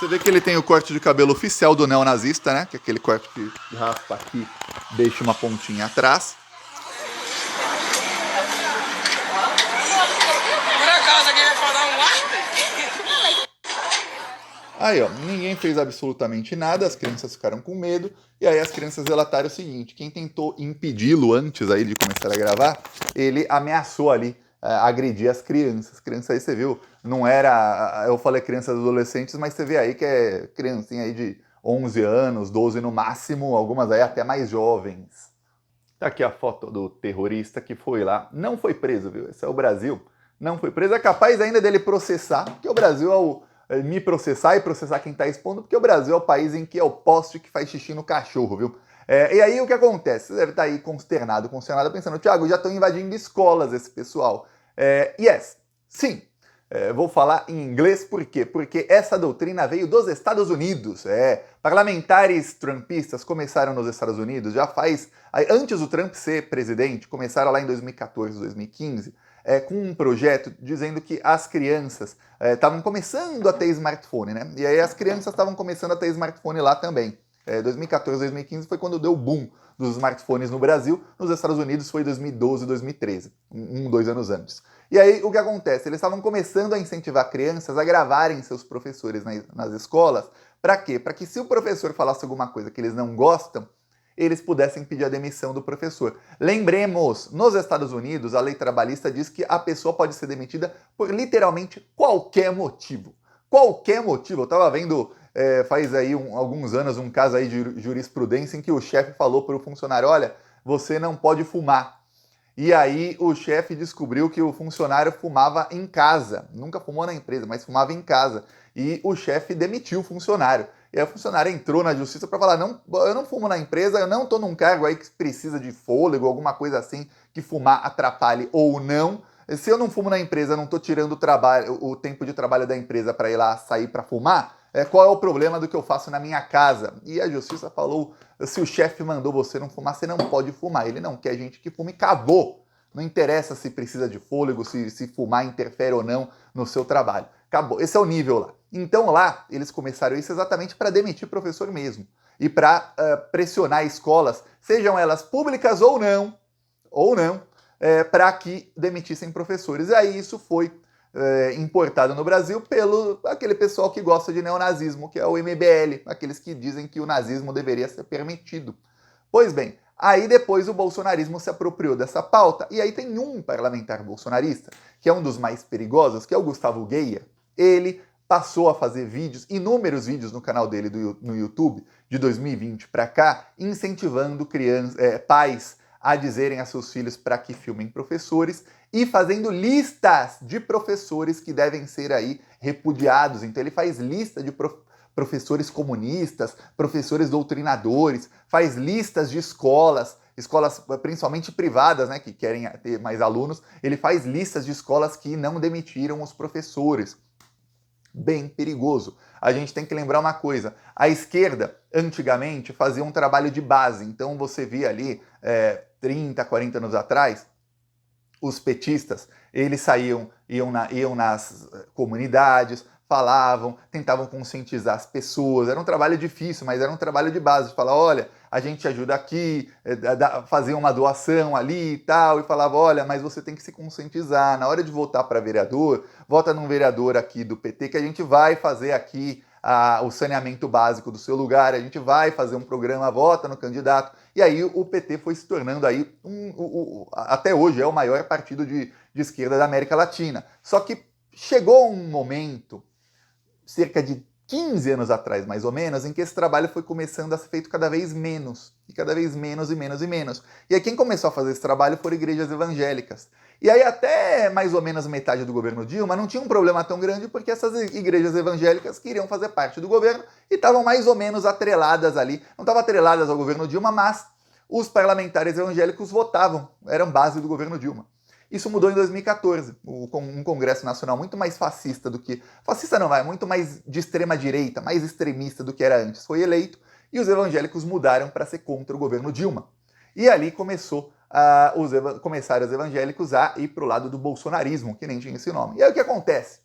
Você vê que ele tem o corte de cabelo oficial do neonazista, né? Que é aquele corte que raspa aqui, deixa uma pontinha atrás. Aí, ó, ninguém fez absolutamente nada, as crianças ficaram com medo, e aí as crianças relataram o seguinte: quem tentou impedi-lo antes aí de começar a gravar, ele ameaçou ali agredir as crianças. As crianças aí, você viu, não era, eu falei crianças e adolescentes, mas você vê aí que é criancinha aí de 11 anos, 12 no máximo, algumas aí até mais jovens. Tá aqui a foto do terrorista que foi lá, não foi preso, viu? Esse é o Brasil, não foi preso, é capaz ainda dele processar, porque o Brasil me processar e processar quem tá expondo, porque o Brasil é o país em que é o poste que faz xixi no cachorro, viu? E aí o que acontece? Você deve estar aí consternado, pensando, Thiago, já estão invadindo escolas esse pessoal. Sim. Vou falar em inglês por quê? Porque essa doutrina veio dos Estados Unidos. Parlamentares trumpistas começaram nos Estados Unidos já faz... Antes do Trump ser presidente, começaram lá em 2014, 2015, com um projeto dizendo que as crianças estavam começando a ter smartphone, né? E aí as crianças estavam começando a ter smartphone lá também. 2014, 2015 foi quando deu o boom dos smartphones no Brasil. Nos Estados Unidos foi 2012, 2013, 2 anos antes. E aí o que acontece? Eles estavam começando a incentivar crianças a gravarem seus professores nas escolas. Para quê? Para que se o professor falasse alguma coisa que eles não gostam, eles pudessem pedir a demissão do professor. Lembremos, nos Estados Unidos, a lei trabalhista diz que a pessoa pode ser demitida por literalmente qualquer motivo. Qualquer motivo. Eu estava vendo faz aí alguns anos um caso aí de jurisprudência em que o chefe falou para o funcionário: olha, você não pode fumar. E aí o chefe descobriu que o funcionário fumava em casa. Nunca fumou na empresa, mas fumava em casa. E o chefe demitiu o funcionário. E aí o funcionário entrou na justiça para falar: não, eu não fumo na empresa, eu não estou num cargo aí que precisa de fôlego, alguma coisa assim, que fumar atrapalhe ou não. Se eu não fumo na empresa, eu não estou tirando o tempo de trabalho da empresa para ir lá sair para fumar, qual é o problema do que eu faço na minha casa? E a justiça falou: se o chefe mandou você não fumar, você não pode fumar. Ele não quer gente que fume, acabou. Não interessa se precisa de fôlego, se fumar interfere ou não no seu trabalho. Acabou. Esse é o nível lá. Então lá, eles começaram isso exatamente para demitir professor mesmo. E para pressionar escolas, sejam elas públicas ou não, para que demitissem professores. E aí isso foi importado no Brasil pelo aquele pessoal que gosta de neonazismo, que é o MBL, aqueles que dizem que o nazismo deveria ser permitido. Pois bem, aí depois o bolsonarismo se apropriou dessa pauta, e aí tem um parlamentar bolsonarista, que é um dos mais perigosos, que é o Gustavo Geia. Ele passou a fazer vídeos, inúmeros vídeos no canal dele no YouTube, de 2020 para cá, incentivando pais a dizerem a seus filhos para que filmem professores e fazendo listas de professores que devem ser aí repudiados. Então ele faz lista de professores comunistas, professores doutrinadores, faz listas de escolas principalmente privadas, né, que querem ter mais alunos. Ele faz listas de escolas que não demitiram os professores. Bem perigoso. A gente tem que lembrar uma coisa: a esquerda, antigamente, fazia um trabalho de base. Então você via ali, 30, 40 anos atrás, os petistas, eles iam nas comunidades, falavam, tentavam conscientizar as pessoas. Era um trabalho difícil, mas era um trabalho de base. Falar: olha, a gente ajuda aqui, fazia uma doação ali e tal, e falava: olha, mas você tem que se conscientizar. Na hora de votar para vereador, vota num vereador aqui do PT que a gente vai fazer aqui o saneamento básico do seu lugar, a gente vai fazer um programa, vota no candidato. E aí o PT foi se tornando aí, até hoje, é o maior partido de esquerda da América Latina. Só que chegou um momento, cerca de 15 anos atrás, mais ou menos, em que esse trabalho foi começando a ser feito cada vez menos, e cada vez menos e menos e menos. E aí quem começou a fazer esse trabalho foram igrejas evangélicas. E aí até mais ou menos metade do governo Dilma não tinha um problema tão grande, porque essas igrejas evangélicas queriam fazer parte do governo e estavam mais ou menos atreladas ali. Não estavam atreladas ao governo Dilma, mas os parlamentares evangélicos votavam, eram base do governo Dilma. Isso mudou em 2014, um Congresso Nacional muito mais fascista do que... Fascista não, muito mais de extrema direita, mais extremista do que era antes. Foi eleito e os evangélicos mudaram para ser contra o governo Dilma. E ali começaram os evangélicos a ir para o lado do bolsonarismo, que nem tinha esse nome. E aí o que acontece?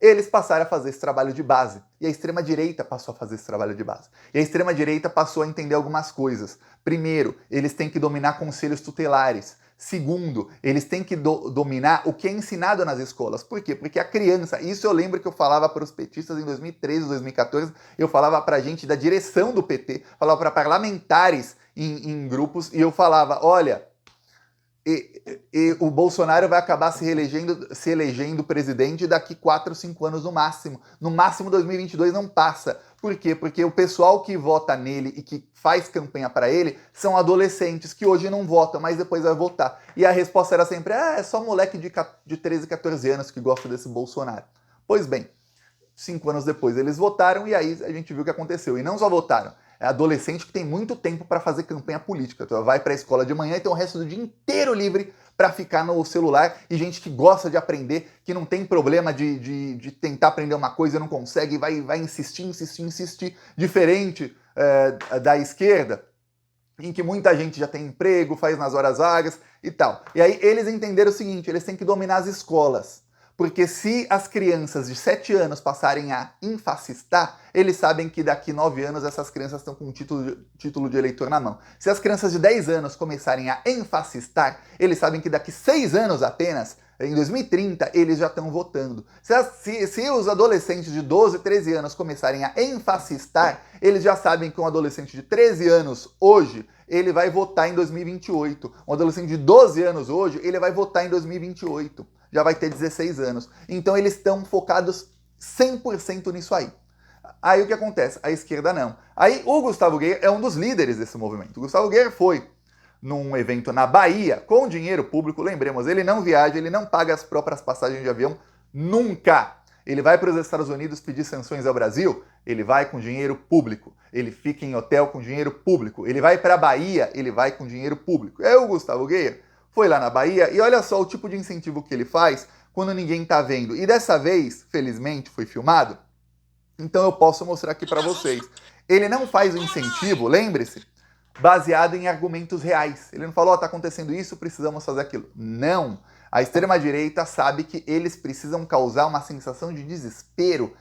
Eles passaram a fazer esse trabalho de base. E a extrema-direita passou a fazer esse trabalho de base. E a extrema-direita passou a entender algumas coisas. Primeiro, eles têm que dominar conselhos tutelares. Segundo, eles têm que dominar o que é ensinado nas escolas. Por quê? Porque a criança, isso eu lembro que eu falava para os petistas em 2013, 2014, eu falava para a gente da direção do PT, falava para parlamentares em grupos, e eu falava, olha, o Bolsonaro vai acabar se elegendo presidente daqui 4 ou 5 anos no máximo. No máximo 2022 não passa. Por quê? Porque o pessoal que vota nele e que faz campanha para ele são adolescentes que hoje não votam, mas depois vai votar. E a resposta era sempre, é só moleque de 13, 14 anos que gosta desse Bolsonaro. Pois bem, 5 anos depois eles votaram e aí a gente viu o que aconteceu. E não só votaram, é adolescente que tem muito tempo para fazer campanha política. Então vai para a escola de manhã e tem o resto do dia inteiro livre para ficar no celular, e gente que gosta de aprender, que não tem problema de tentar aprender uma coisa e não consegue, vai insistir, diferente da esquerda, em que muita gente já tem emprego, faz nas horas vagas e tal. E aí eles entenderam o seguinte, eles têm que dominar as escolas. Porque se as crianças de 7 anos passarem a infascistar, eles sabem que daqui 9 anos essas crianças estão com um título de eleitor na mão. Se as crianças de 10 anos começarem a enfascistar, eles sabem que daqui 6 anos apenas, em 2030, eles já estão votando. Se os adolescentes de 12, 13 anos começarem a enfascistar, eles já sabem que um adolescente de 13 anos hoje, ele vai votar em 2028. Um adolescente de 12 anos hoje, ele vai votar em 2028. Já vai ter 16 anos. Então eles estão focados 100% nisso aí. Aí o que acontece? A esquerda não. Aí o Gustavo Geyer é um dos líderes desse movimento. O Gustavo Geyer foi num evento na Bahia com dinheiro público. Lembremos, ele não viaja, ele não paga as próprias passagens de avião, nunca. Ele vai para os Estados Unidos pedir sanções ao Brasil, ele vai com dinheiro público. Ele fica em hotel com dinheiro público. Ele vai para a Bahia, ele vai com dinheiro público. É o Gustavo Geyer. Foi lá na Bahia e olha só o tipo de incentivo que ele faz quando ninguém tá vendo. E dessa vez, felizmente, foi filmado, então eu posso mostrar aqui para vocês. Ele não faz o incentivo, lembre-se, baseado em argumentos reais. Ele não falou, tá acontecendo isso, precisamos fazer aquilo. Não. A extrema-direita sabe que eles precisam causar uma sensação de desespero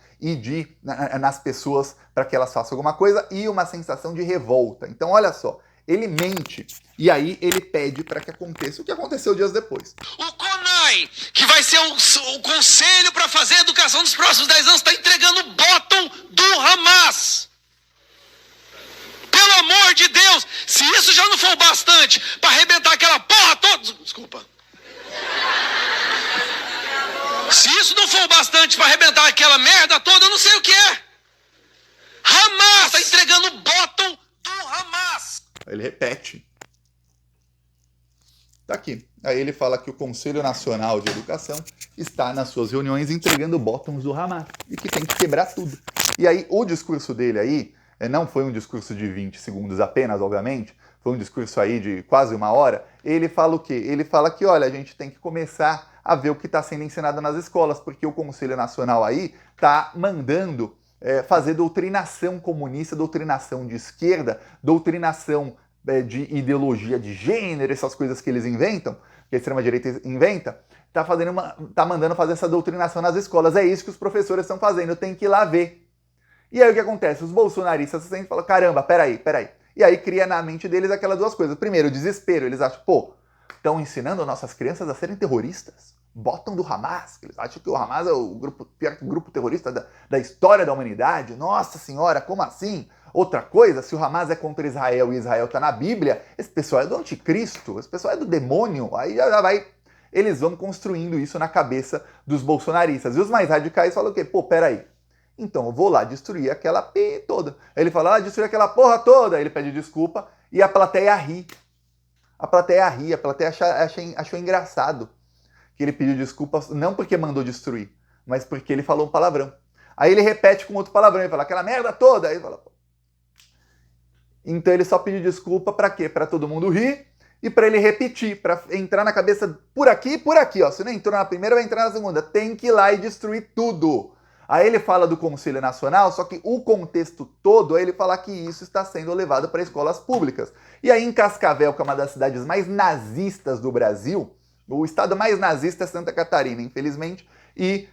nas pessoas para que elas façam alguma coisa e uma sensação de revolta. Então, olha só. Ele mente e aí ele pede para que aconteça o que aconteceu dias depois. O CONAI, que vai ser o conselho para fazer a educação dos próximos 10 anos, está entregando o bottom do Hamas. Pelo amor de Deus, se isso já não for o bastante para arrebentar aquela porra toda... Desculpa. Se isso não for o bastante para arrebentar aquela merda toda, eu não sei o que é. Hamas está entregando o bottom do Hamas. Ele repete. Tá aqui. Aí ele fala que o Conselho Nacional de Educação está nas suas reuniões entregando botões do Hamas e que tem que quebrar tudo. E aí o discurso dele aí não foi um discurso de 20 segundos apenas, obviamente, foi um discurso aí de quase 1 hora. Ele fala o quê? Ele fala que, olha, a gente tem que começar a ver o que está sendo ensinado nas escolas, porque o Conselho Nacional aí está mandando fazer doutrinação comunista, doutrinação de esquerda, doutrinação de ideologia de gênero, essas coisas que eles inventam, que a extrema-direita inventa, tá mandando fazer essa doutrinação nas escolas. É isso que os professores estão fazendo, tem que ir lá ver. E aí o que acontece? Os bolsonaristas se sentem e falam, caramba, peraí. E aí cria na mente deles aquelas duas coisas. Primeiro, o desespero. Eles acham, estão ensinando nossas crianças a serem terroristas? Botam do Hamas, eles acham que o Hamas é o pior grupo terrorista da história da humanidade. Nossa senhora, como assim? Outra coisa, se o Hamas é contra Israel e Israel está na Bíblia, esse pessoal é do anticristo, esse pessoal é do demônio, aí já vai... Eles vão construindo isso na cabeça dos bolsonaristas. E os mais radicais falam o quê? Peraí, então eu vou lá destruir aquela P toda. Aí ele fala, destruir aquela porra toda. Aí ele pede desculpa e a plateia ri. A plateia achou engraçado que ele pediu desculpas, não porque mandou destruir, mas porque ele falou um palavrão. Aí ele repete com outro palavrão, ele fala, aquela merda toda. Aí ele fala... Então ele só pediu desculpa para quê? Para todo mundo rir e para ele repetir, para entrar na cabeça por aqui e por aqui. Ó. Se não entrou na primeira, vai entrar na segunda. Tem que ir lá e destruir tudo. Aí ele fala do Conselho Nacional, só que o contexto todo, aí ele fala que isso está sendo levado para escolas públicas. E aí em Cascavel, que é uma das cidades mais nazistas do Brasil, o estado mais nazista é Santa Catarina, infelizmente, E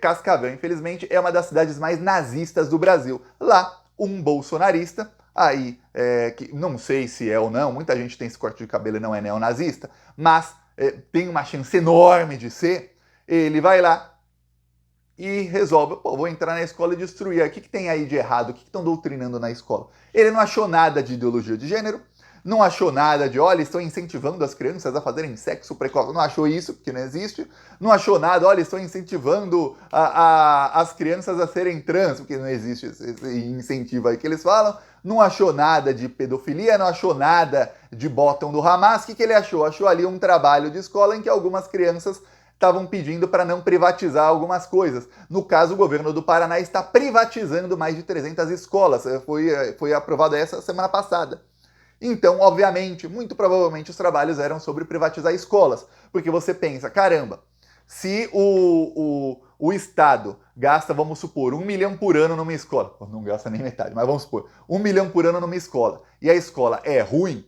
Cascavel, infelizmente, é uma das cidades mais nazistas do Brasil. Lá, um bolsonarista, aí, que não sei se é ou não, muita gente tem esse corte de cabelo e não é neonazista, mas tem uma chance enorme de ser, ele vai lá e resolve, pô, vou entrar na escola e destruir. O que tem aí de errado? O que estão doutrinando na escola? Ele não achou nada de ideologia de gênero, não achou nada de, olha, estão incentivando as crianças a fazerem sexo precoce. Não achou isso, porque não existe. Não achou nada, olha, estão incentivando as crianças a serem trans, porque não existe esse incentivo aí que eles falam. Não achou nada de pedofilia, não achou nada de bottom do Hamas. O que ele achou? Achou ali um trabalho de escola em que algumas crianças estavam pedindo para não privatizar algumas coisas. No caso, o governo do Paraná está privatizando mais de 300 escolas. Foi aprovado essa semana passada. Então, obviamente, muito provavelmente os trabalhos eram sobre privatizar escolas. Porque você pensa, caramba, se o Estado gasta, vamos supor, 1 milhão por ano numa escola, não gasta nem metade, mas vamos supor, 1 milhão por ano numa escola, e a escola é ruim,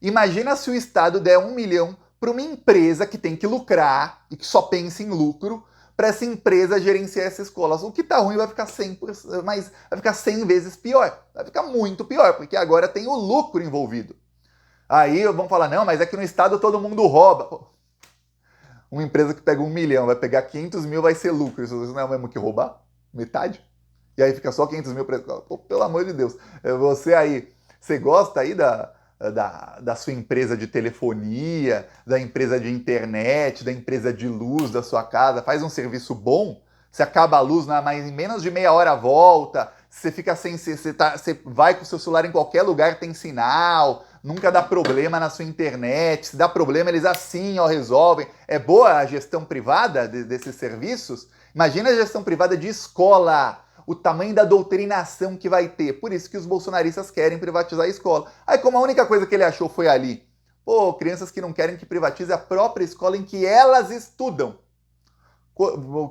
imagina se o Estado der 1 milhão para uma empresa que tem que lucrar e que só pensa em lucro, para essa empresa gerenciar essa escola. O que tá ruim vai ficar 100%, mas vai ficar 100 vezes pior. Vai ficar muito pior, porque agora tem o lucro envolvido. Aí vão falar, não, mas é que no Estado todo mundo rouba. Pô, uma empresa que pega 1 milhão, vai pegar 500 mil, vai ser lucro. Isso não é o mesmo que roubar? Metade? E aí fica só 500 mil para a escola. Pô, pelo amor de Deus. Você aí, você gosta aí da sua empresa de telefonia, da empresa de internet, da empresa de luz da sua casa, faz um serviço bom, você acaba a luz, mas em menos de meia hora volta, você fica sem. Você vai com o seu celular em qualquer lugar, tem sinal, nunca dá problema na sua internet, se dá problema, eles assim resolvem. É boa a gestão privada desses serviços? Imagina a gestão privada de escola. O tamanho da doutrinação que vai ter. Por isso que os bolsonaristas querem privatizar a escola. Aí, como a única coisa que ele achou foi ali, pô, crianças que não querem que privatize a própria escola em que elas estudam.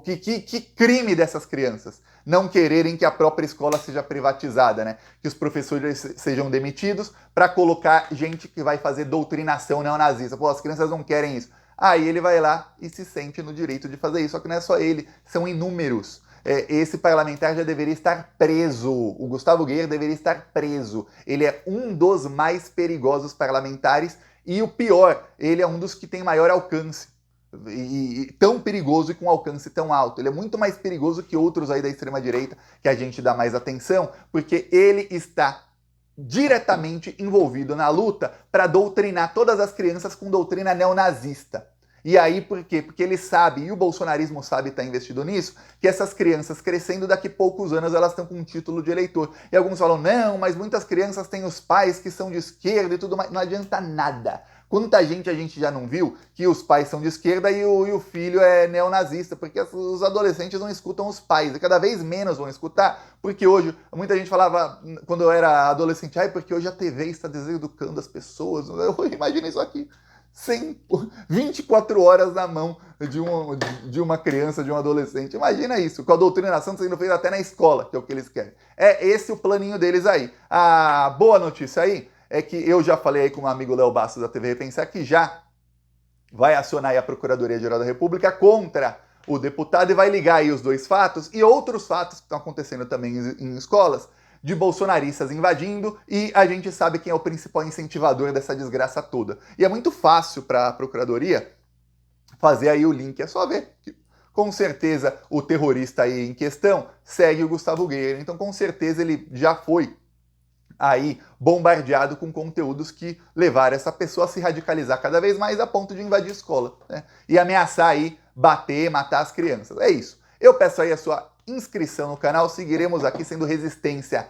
Que crime dessas crianças não quererem que a própria escola seja privatizada, né? Que os professores sejam demitidos para colocar gente que vai fazer doutrinação neonazista. Pô, as crianças não querem isso. Aí ele vai lá e se sente no direito de fazer isso. Só que não é só ele, são inúmeros. Esse parlamentar já deveria estar preso. O Gustavo Guerra deveria estar preso. Ele é um dos mais perigosos parlamentares e o pior, ele é um dos que tem maior alcance. E tão perigoso e com alcance tão alto. Ele é muito mais perigoso que outros aí da extrema-direita que a gente dá mais atenção, porque ele está diretamente envolvido na luta para doutrinar todas as crianças com doutrina neonazista. E aí, por quê? Porque ele sabe, e o bolsonarismo sabe estar investido nisso, que essas crianças crescendo, daqui a poucos anos elas estão com um título de eleitor. E alguns falam, não, mas muitas crianças têm os pais que são de esquerda e tudo mais. Não adianta nada. Quanta gente a gente já não viu que os pais são de esquerda e o filho é neonazista, porque os adolescentes não escutam os pais, e cada vez menos vão escutar, porque hoje, muita gente falava, quando eu era adolescente, porque hoje a TV está deseducando as pessoas. Imagina isso aqui. 24 horas na mão de uma criança, de um adolescente. Imagina isso, com a doutrinação sendo feita até na escola, que é o que eles querem. É esse o planinho deles aí. A boa notícia aí é que eu já falei aí com o meu amigo Léo Bastos da TV Repensar, que já vai acionar aí a Procuradoria-Geral da República contra o deputado e vai ligar aí os dois fatos e outros fatos que estão acontecendo também em escolas, de bolsonaristas invadindo, e a gente sabe quem é o principal incentivador dessa desgraça toda. E é muito fácil para a Procuradoria fazer aí o link, é só ver que com certeza o terrorista aí em questão segue o Gustavo Guerra, então com certeza ele já foi aí bombardeado com conteúdos que levaram essa pessoa a se radicalizar cada vez mais a ponto de invadir escola, né? E ameaçar aí bater, matar as crianças. É isso. Eu peço aí a sua inscrição no canal, seguiremos aqui sendo resistência